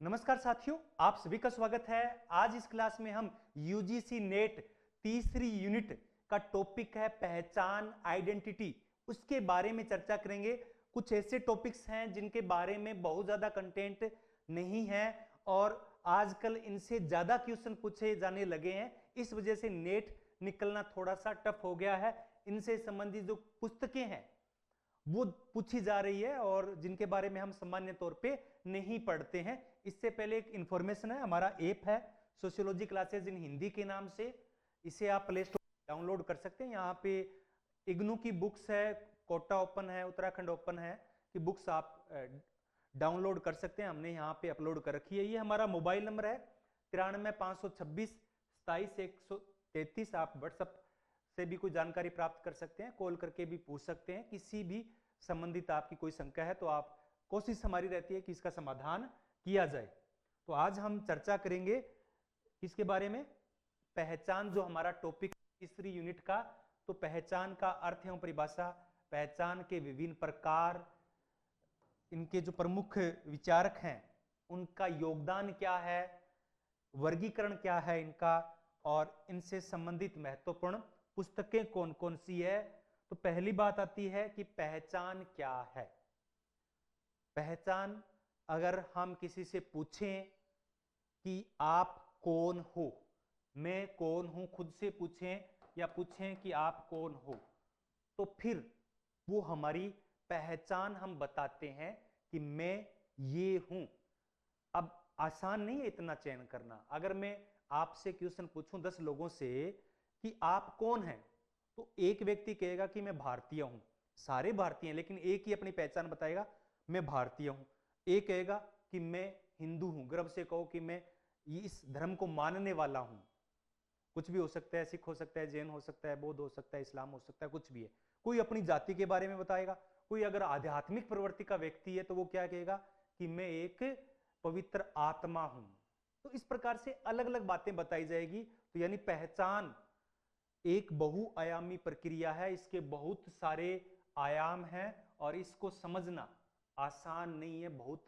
नमस्कार साथियों, आप सभी का स्वागत है। आज इस क्लास में हम यूजीसी नेट तीसरी यूनिट का टॉपिक है पहचान, आइडेंटिटी, उसके बारे में चर्चा करेंगे। कुछ ऐसे टॉपिक्स हैं जिनके बारे में बहुत ज्यादा कंटेंट नहीं है और आजकल इनसे ज्यादा क्वेश्चन पूछे जाने लगे हैं, इस वजह से नेट निकलना थोड़ा सा टफ हो गया है। इनसे संबंधित जो पुस्तकें हैं वो पूछी जा रही है और जिनके बारे में हम सामान्य तौर पे नहीं पढ़ते हैं। इससे पहले एक इंफॉर्मेशन है, हमारा ऐप है सोशियोलॉजी क्लासेस इन हिंदी के नाम से। इसे आप प्ले स्टोर डाउनलोड कर सकते हैं। यहाँ पे इग्नू की बुक्स है, कोटा ओपन है, उत्तराखंड ओपन है कि बुक्स आप डाउनलोड कर सकते हैं। हमने यहाँ पे अपलोड कर रखी है। ये हमारा मोबाइल नंबर है 93 526 27 133। आप व्हाट्सएप से भी कोई जानकारी प्राप्त कर सकते हैं, कॉल करके भी पूछ सकते हैं। किसी भी संबंधित आपकी कोई शंका है तो आप कोशिश हमारी रहती है कि इसका समाधान किया जाए। तो आज हम चर्चा करेंगे इसके बारे में, पहचान जो हमारा टॉपिक तीसरी यूनिट का। तो पहचान का अर्थ एवं परिभाषा, पहचान के विभिन्न प्रकार, इनके जो प्रमुख विचारक हैं उनका योगदान क्या है, वर्गीकरण क्या है इनका, और इनसे संबंधित महत्वपूर्ण पुस्तकें कौन कौन सी है। तो पहली बात आती है कि पहचान क्या है। पहचान, अगर हम किसी से पूछें कि आप कौन हो, मैं कौन हूं, खुद से पूछें या पूछें कि आप कौन हो, तो फिर वो हमारी पहचान हम बताते हैं कि मैं ये हूं। अब आसान नहीं है इतना चयन करना। अगर मैं आपसे क्वेश्चन पूछूं 10 लोगों से कि आप कौन हैं, तो एक व्यक्ति कहेगा कि मैं भारतीय हूं, सारे भारतीय हैं, लेकिन एक ही अपनी पहचान बताएगा, मैं भारतीय हूं। एक कहेगा कि मैं हिंदू हूं, गर्व से कहो कि मैं इस धर्म को मानने वाला हूं। कुछ भी हो सकता है, सिख हो सकता है, जैन हो सकता है, बौद्ध हो सकता है, इस्लाम हो सकता है, कुछ भी है। कोई अपनी जाति के बारे में बताएगा। कोई अगर आध्यात्मिक प्रवृत्ति का व्यक्ति है तो वो क्या कहेगा कि मैं एक पवित्र आत्मा हूं। तो इस प्रकार से अलग अलग बातें बताई जाएगी। तो यानी पहचान एक बहुआयामी प्रक्रिया है, इसके बहुत सारे आयाम हैं और इसको समझना आसान नहीं है, बहुत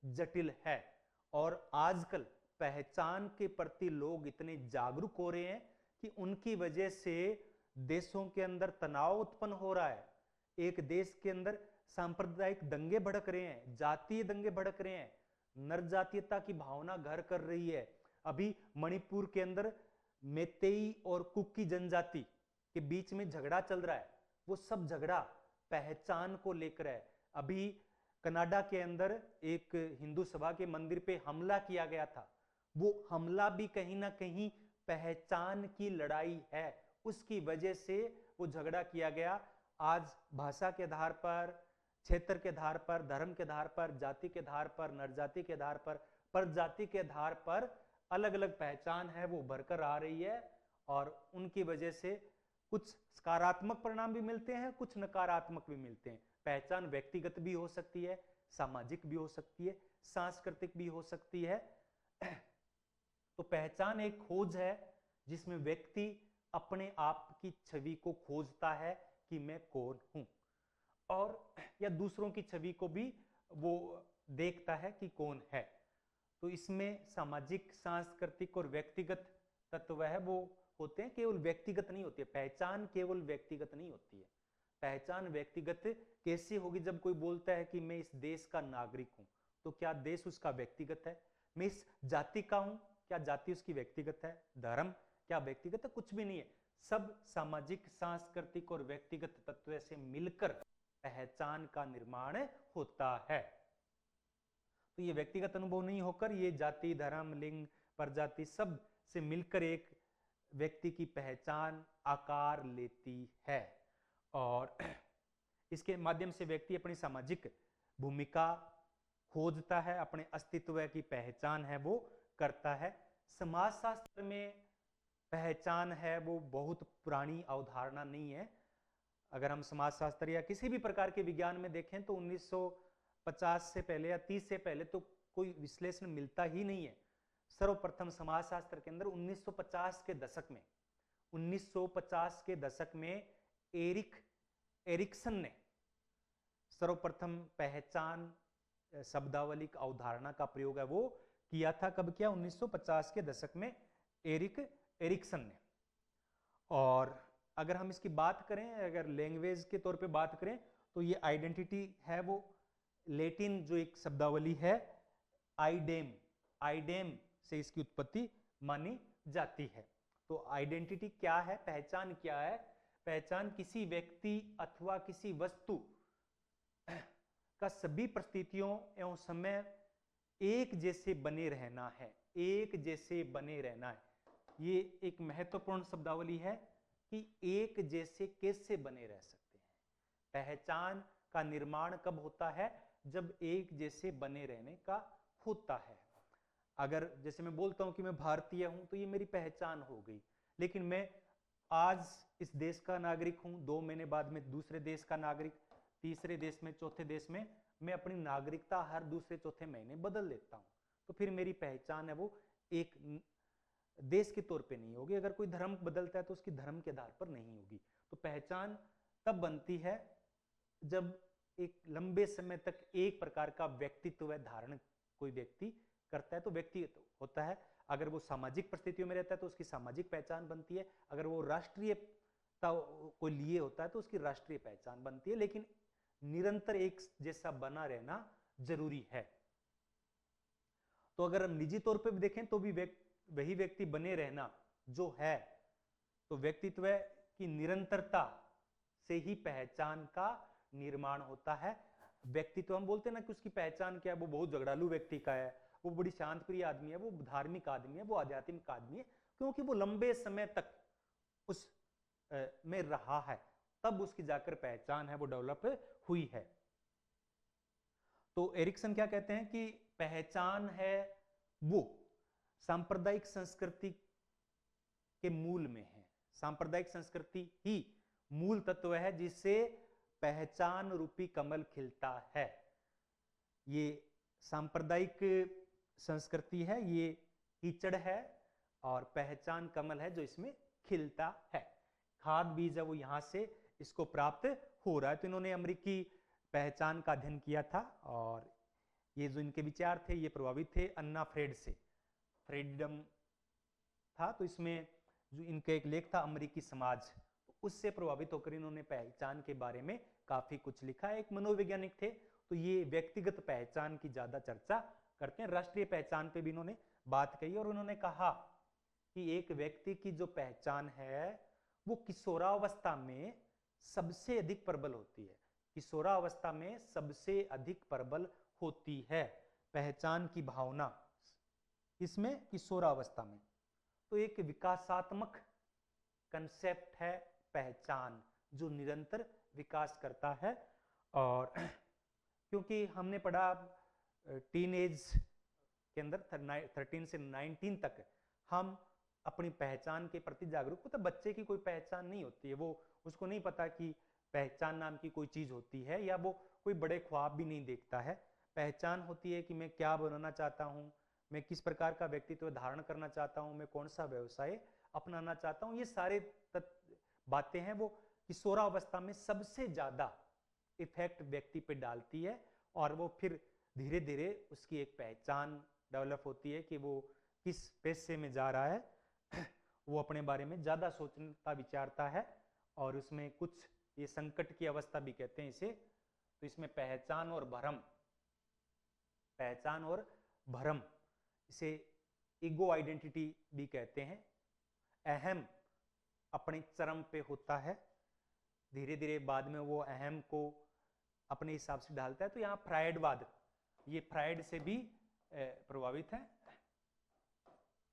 जटिल है। और आजकल पहचान के प्रति लोग इतने जागरूक हो रहे हैं कि उनकी वजह से देशों के अंदर तनाव उत्पन्न हो रहा है। एक देश के अंदर सांप्रदायिक दंगे भड़क रहे हैं, जातीय दंगे भड़क रहे हैं, नर जातीयता की भावना घर कर रही है। अभी मणिपुर के अंदर मेतेई और कुकी जनजाति के बीच में झगड़ा चल रहा है। वो सब झगड़ा पहचान को लेकर है। अभी कनाडा के अंदर एक हिंदू सभा के मंदिर पे हमला किया गया था। वो हमला भी कहीं ना कहीं पहचान की लड़ाई है, उसकी वजह से वो झगड़ा किया गया। आज भाषा के आधार पर, क्षेत्र के आधार पर, धर्म के आधार पर, जाति के आधार पर, नरजाति के आधार पर, परजाति के आधार पर अलग अलग पहचान है वो उभर कर आ रही है। और उनकी वजह से कुछ सकारात्मक परिणाम भी मिलते हैं, कुछ नकारात्मक भी मिलते हैं। पहचान व्यक्तिगत भी हो सकती है, सामाजिक भी हो सकती है, सांस्कृतिक भी हो सकती है। तो पहचान एक खोज है जिसमें व्यक्ति अपने आप की छवि को खोजता है कि मैं कौन हूं, और या दूसरों की छवि को भी वो देखता है कि कौन है। तो इसमें सामाजिक, सांस्कृतिक और व्यक्तिगत तत्व है वो होते हैं, केवल व्यक्तिगत नहीं होती है पहचान, केवल व्यक्तिगत नहीं होती है। पहचान व्यक्तिगत कैसे होगी? जब कोई बोलता है कि मैं इस देश का नागरिक हूं, तो क्या देश उसका व्यक्तिगत है? मैं इस जाति का हूं, क्या जाति उसकी व्यक्तिगत है? धर्म क्या व्यक्तिगत है? कुछ भी नहीं है। सब सामाजिक, सांस्कृतिक और व्यक्तिगत तत्व से मिलकर पहचान का निर्माण होता है। तो ये व्यक्तिगत अनुभव नहीं होकर ये जाति, धर्म, लिंग, प्रजाति सब से मिलकर एक व्यक्ति की पहचान आकार लेती है। और इसके माध्यम से व्यक्ति अपनी सामाजिक भूमिका खोजता है, अपने अस्तित्व की पहचान है वो करता है। समाजशास्त्र में पहचान है वो बहुत पुरानी अवधारणा नहीं है। अगर हम समाजशास्त्र या किसी भी प्रकार के विज्ञान में देखें तो 1950 से पहले या 30 से पहले तो कोई विश्लेषण मिलता ही नहीं है। सर्वप्रथम समाजशास्त्र के अंदर 1950 के दशक में 1950 के दशक में एरिक्सन ने सर्वप्रथम पहचान शब्दावली अवधारणा का प्रयोग है वो किया था। कब किया? 1950 के दशक में एरिक्सन ने। और अगर हम इसकी बात करें, अगर लैंग्वेज के तौर पे बात करें, तो ये आइडेंटिटी है वो लैटिन जो एक शब्दावली है आइडेम, आइडेम से इसकी उत्पत्ति मानी जाती है। तो आइडेंटिटी क्या है, पहचान क्या है? पहचान किसी व्यक्ति अथवा किसी वस्तु का सभी परिस्थितियों एवं समय एक जैसे बने रहना है, एक जैसे बने रहना है। ये एक महत्वपूर्ण शब्दावली है कि एक जैसे कैसे बने रह सकते हैं। पहचान का निर्माण कब होता है? जब एक जैसे बने रहने का होता है। अगर जैसे मैं बोलता हूं कि मैं भारतीय हूं, तो ये मेरी पहचान हो गई, लेकिन मैं आज इस देश का नागरिक हूं, 2 महीने बाद में दूसरे देश का नागरिक, तीसरे देश में, चौथे देश में मैं अपनी नागरिकता हर दूसरे चौथे महीने बदल लेता हूं। तो फिर मेरी पहचान है वो एक देश के तौर पे नहीं होगी। अगर कोई धर्म बदलता है तो उसकी धर्म के आधार पर नहीं होगी। तो पहचान तब बनती है जब एक लंबे समय तक एक प्रकार का व्यक्तित्व धारण कोई व्यक्ति करता है तो व्यक्तित्व होता है। अगर वो सामाजिक परिस्थितियों में रहता है तो उसकी सामाजिक पहचान बनती है। अगर वो राष्ट्रीयता को लिए होता है तो उसकी राष्ट्रीय पहचान बनती है। लेकिन निरंतर एक जैसा बना रहना जरूरी है। तो अगर हम निजी तौर पर भी देखें तो भी वही व्यक्ति बने रहना जो है, तो व्यक्तित्व की निरंतरता से ही पहचान का निर्माण होता है। व्यक्तित्व हम बोलते हैं ना कि उसकी पहचान क्या है, वो बहुत झगड़ालू व्यक्ति का है, वो बड़ी शांतप्रिय आदमी है, वो धार्मिक आदमी है, वो आध्यात्मिक आदमी है, क्योंकि वो लंबे समय तक उस में रहा है, तब उसकी जाकर पहचान है वो डेवलप हुई है। तो एरिक्सन क्या कहते हैं कि पहचान है वो सांप्रदायिक संस्कृति के मूल में है। सांप्रदायिक संस्कृति ही मूल तत्व है जिससे पहचान रूपी कमल खिलता है। ये सांप्रदायिक संस्कृति है, ये कीचड़ है, और पहचान कमल है जो इसमें खिलता है। खाद बीज है वो यहां से इसको प्राप्त हो रहा है। तो इन्होंने अमेरिकी पहचान का अध्ययन किया था, और ये जो इनके विचार थे ये प्रभावित थे अन्ना फ्रेड से। फ्रीडम था, तो इसमें जो इनका एक लेख था अमेरिकी समाज, तो उससे प्रभावित होकर इन्होंने पहचान के बारे में काफी कुछ लिखा। एक मनोवैज्ञानिक थे, तो ये व्यक्तिगत पहचान की ज्यादा चर्चा करते हैं। राष्ट्रीय पहचान पे भी इन्होंने बात कही, और उन्होंने कहा कि एक व्यक्ति की जो पहचान है वो किशोरावस्था में सबसे अधिक प्रबल होती है। किशोरावस्था में सबसे अधिक प्रबल होती है पहचान की भावना, इसमें किशोरावस्था में। तो एक विकासात्मक कंसेप्ट है पहचान जो निरंतर विकास करता है। और क्योंकि हमने पढ़ा टीनेज के अंदर 13 से 19 तक हम अपनी पहचान के प्रति जागरूक होते। बच्चे की कोई पहचान नहीं होती है, वो उसको नहीं पता कि पहचान नाम की कोई चीज होती है, या वो कोई बड़े ख्वाब भी नहीं देखता है। पहचान होती है कि मैं क्या बनना चाहता हूँ, मैं किस प्रकार का व्यक्तित्व धारण करना चाहता हूँ, मैं कौन सा व्यवसाय अपनाना चाहता हूँ। ये सारे बातें हैं वो किशोरावस्था में सबसे ज्यादा इफेक्ट व्यक्ति पे डालती है, और वो फिर धीरे धीरे उसकी एक पहचान डेवलप होती है कि वो किस पेशे में जा रहा है। वो अपने बारे में ज्यादा सोचता विचारता है, और उसमें कुछ ये संकट की अवस्था भी कहते हैं इसे। तो इसमें पहचान और भ्रम, पहचान और भ्रम, इसे ईगो आइडेंटिटी भी कहते हैं। अहम अपने चरम पे होता है, धीरे धीरे बाद में वो अहम को अपने हिसाब से ढालता है। तो यहाँ फ्रायडवाद, ये फ्रायड से भी प्रभावित है,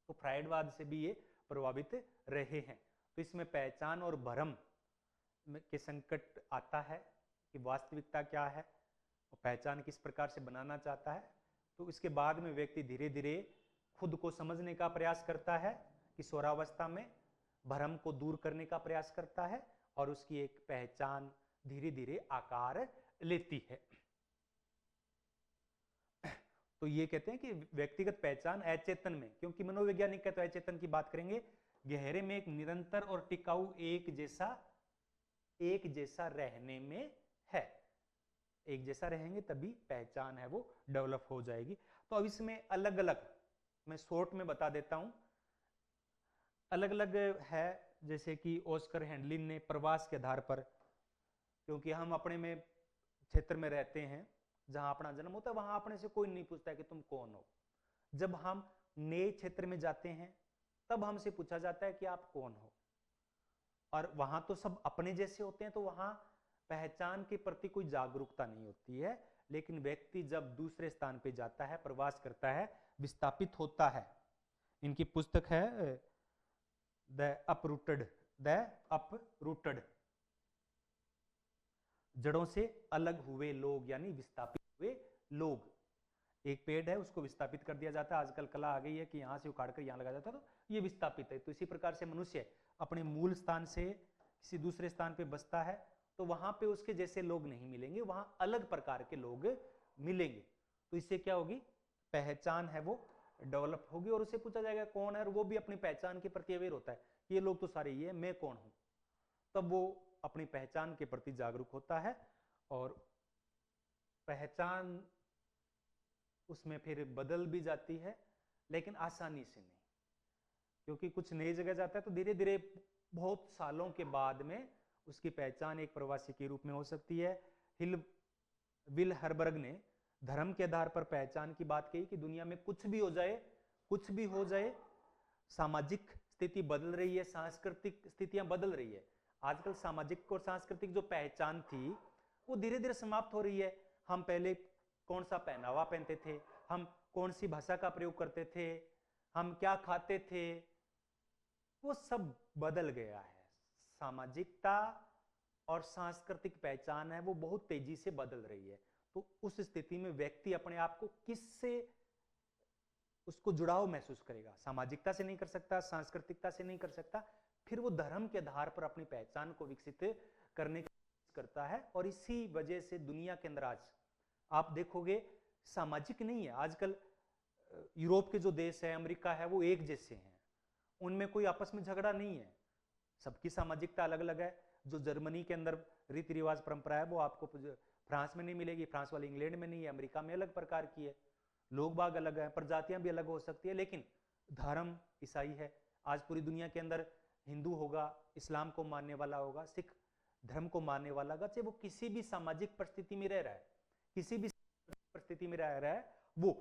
तो फ्रायडवाद से भी ये प्रभावित रहे हैं। तो इसमें पहचान और भ्रम के संकट आता है कि वास्तविकता क्या है और पहचान किस प्रकार से बनाना चाहता है। तो इसके बाद में व्यक्ति धीरे धीरे खुद को समझने का प्रयास करता है, किशोरावस्था में भ्रम को दूर करने का प्रयास करता है, और उसकी एक पहचान धीरे धीरे आकार लेती है। तो ये कहते हैं कि व्यक्तिगत पहचान अचेतन में, क्योंकि मनोवैज्ञानिक का तो अचेतन की बात करेंगे, गहरे में एक निरंतर और टिकाऊ एक जैसा रहने में है। एक जैसा रहेंगे तभी पहचान है वो डेवलप हो जाएगी। तो अब इसमें अलग अलग मैं शॉर्ट में बता देता हूं। अलग अलग है, जैसे कि ऑस्कर हैंडलिन ने प्रवास के आधार पर, क्योंकि हम अपने में क्षेत्र में रहते हैं जहां अपना जन्म होता है, वहां अपने से कोई नहीं पूछता है कि तुम कौन हो। जब हम नए क्षेत्र में जाते हैं तब हमसे पूछा जाता है कि आप कौन हो, और वहां तो सब अपने जैसे होते हैं, तो वहां पहचान के प्रति कोई जागरूकता नहीं होती है। लेकिन व्यक्ति जब दूसरे स्थान पे जाता है, प्रवास करता है, विस्थापित होता है। इनकी पुस्तक है द अपरूटेड, जड़ों से अलग हुए लोग, यानी विस्थापित हुए लोग। एक पेड़ है, उसको विस्थापित कर दिया जाता है। आजकल कला आ गई है कि यहां से उखाड़ कर यहां लगा जाता है, तो ये विस्थापित है। तो इसी प्रकार से मनुष्य अपने मूल स्थान से किसी दूसरे स्थान पे बसता है, तो वहां पे उसके जैसे लोग नहीं मिलेंगे, वहां अलग प्रकार के लोग मिलेंगे। तो इससे क्या होगी, पहचान है वो डेवलप होगी, और उससे पूछा जाएगा कौन है, और वो भी अपनी पहचान के प्रति अवेयर होता है, ये लोग तो सारे ये है, मैं कौन हूं। तब वो अपनी पहचान के प्रति जागरूक होता है, और पहचान उसमें फिर बदल भी जाती है, लेकिन आसानी से नहीं, क्योंकि कुछ नई जगह जाता है तो धीरे धीरे बहुत सालों के बाद में उसकी पहचान एक प्रवासी के रूप में हो सकती है। विल हरबर्ग ने धर्म के आधार पर पहचान की बात कही कि दुनिया में कुछ भी हो जाए, कुछ भी हो जाए, सामाजिक स्थिति बदल रही है, सांस्कृतिक स्थितियां बदल रही है। आजकल सामाजिक और सांस्कृतिक जो पहचान थी वो धीरे धीरे समाप्त हो रही है। हम पहले कौन सा पहनावा पहनते थे, हम कौन सी भाषा का प्रयोग करते थे, हम क्या खाते थे, वो सब बदल गया है। सामाजिकता और सांस्कृतिक पहचान है वो बहुत तेजी से बदल रही है। तो उस स्थिति में व्यक्ति अपने आप को किससे उसको जुड़ाव महसूस करेगा, सामाजिकता से नहीं कर सकता, सांस्कृतिकता से नहीं कर सकता, फिर वो धर्म के आधार पर अपनी पहचान को विकसित करने की कोशिश करता है। और इसी वजह से दुनिया के अंदर आज आप देखोगे सामाजिक नहीं है। आजकल यूरोप के जो देश है, अमेरिका है, वो एक जैसे हैं, उनमें कोई आपस में झगड़ा नहीं है, सबकी सामाजिकता अलग अलग है। जो जर्मनी के अंदर रीति रिवाज परंपरा है वो आपको फ्रांस में नहीं मिलेगी, फ्रांस वाली इंग्लैंड में नहीं है, अमेरिका में अलग प्रकार की है, लोग बाग अलग है, प्रजातियां भी अलग हो सकती है, लेकिन धर्म ईसाई है। आज पूरी दुनिया के अंदर हिंदू होगा, इस्लाम को मानने वाला होगा, सिख धर्म को मानने वाला होगा, चाहे वो किसी भी सामाजिक परिस्थिति में रह रहा है, किसी भी परिस्थिति में रह रहा है, वो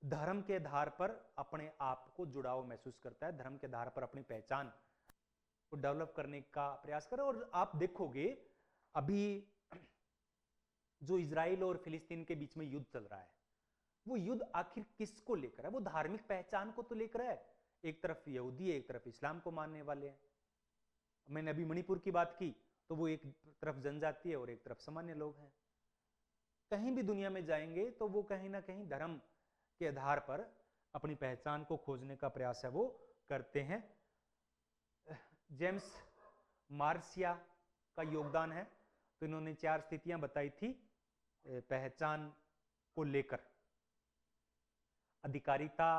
धर्म के आधार पर अपने आप को जुड़ाव महसूस करता है, धर्म के आधार पर अपनी पहचान को डेवलप करने का प्रयास करें। और आप देखोगे अभी जो इजराइल और फिलिस्तीन के बीच में युद्ध चल रहा है, वो युद्ध आखिर किसको लेकर है, वो धार्मिक पहचान को तो लेकर है। एक तरफ यहूदी है, एक तरफ इस्लाम को मानने वाले हैं। मैंने अभी मणिपुर की बात की, तो वो एक तरफ जनजाति है और एक तरफ सामान्य लोग हैं। कहीं भी दुनिया में जाएंगे तो वो कहीं ना कहीं धर्म के आधार पर अपनी पहचान को खोजने का प्रयास है वो करते हैं। जेम्स मार्सिया का योगदान है, तो इन्होंने 4 स्थितियां बताई थी पहचान को लेकर। अधिकारिता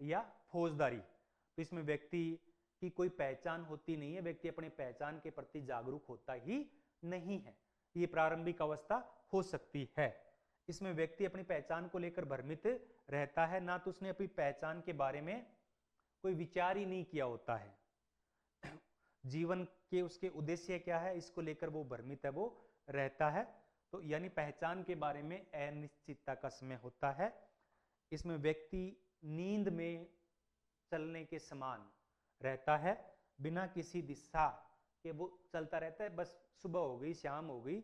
या फौजदारी, तो इसमें व्यक्ति की कोई पहचान होती नहीं है, व्यक्ति अपने पहचान के प्रति जागरूक होता ही नहीं है, ये प्रारंभिक अवस्था हो सकती है। इसमें व्यक्ति अपनी पहचान को लेकर भ्रमित रहता है, ना तो उसने अपनी पहचान के बारे में कोई विचार ही नहीं किया होता है, जीवन के उसके उद्देश्य क्या है इसको लेकर वो भ्रमित है, वो रहता है। तो यानी पहचान के बारे में अनिश्चितता का समय होता है। इसमें व्यक्ति नींद में चलने के समान रहता है, बिना किसी दिशा के वो चलता रहता है, बस सुबह हो गई, शाम हो गई,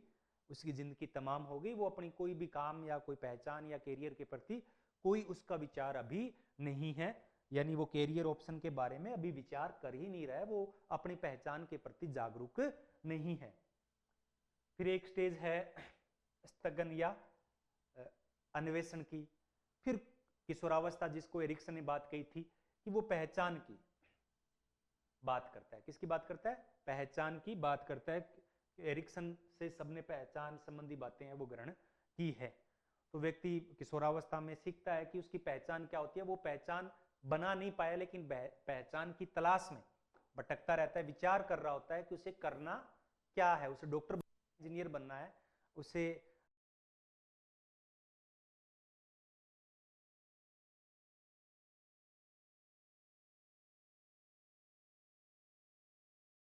उसकी जिंदगी तमाम हो गई, वो अपनी कोई भी काम या कोई पहचान या कैरियर के प्रति कोई उसका विचार अभी नहीं है, यानी वो कैरियर ऑप्शन के बारे में अभी विचार कर ही नहीं रहा है, वो अपनी पहचान के प्रति जागरूक नहीं है। फिर एक स्टेज है स्थगन या अन्वेषण की। फिर किशोरावस्था, जिसको एरिक्सन ने बात कही थी कि वो पहचान की बात करता है। किसकी बात करता है? पहचान की बात करता है। एरिक्सन से सबने पहचान संबंधी बातें हैं वो ग्रहण की है। तो व्यक्ति किशोरावस्था में सीखता है कि उसकी पहचान क्या होती है, वो पहचान बना नहीं पाया, लेकिन पहचान की तलाश में भटकता रहता है, विचार कर रहा होता है कि उसे करना क्या है, उसे डॉक्टर इंजीनियर बनना है, उसे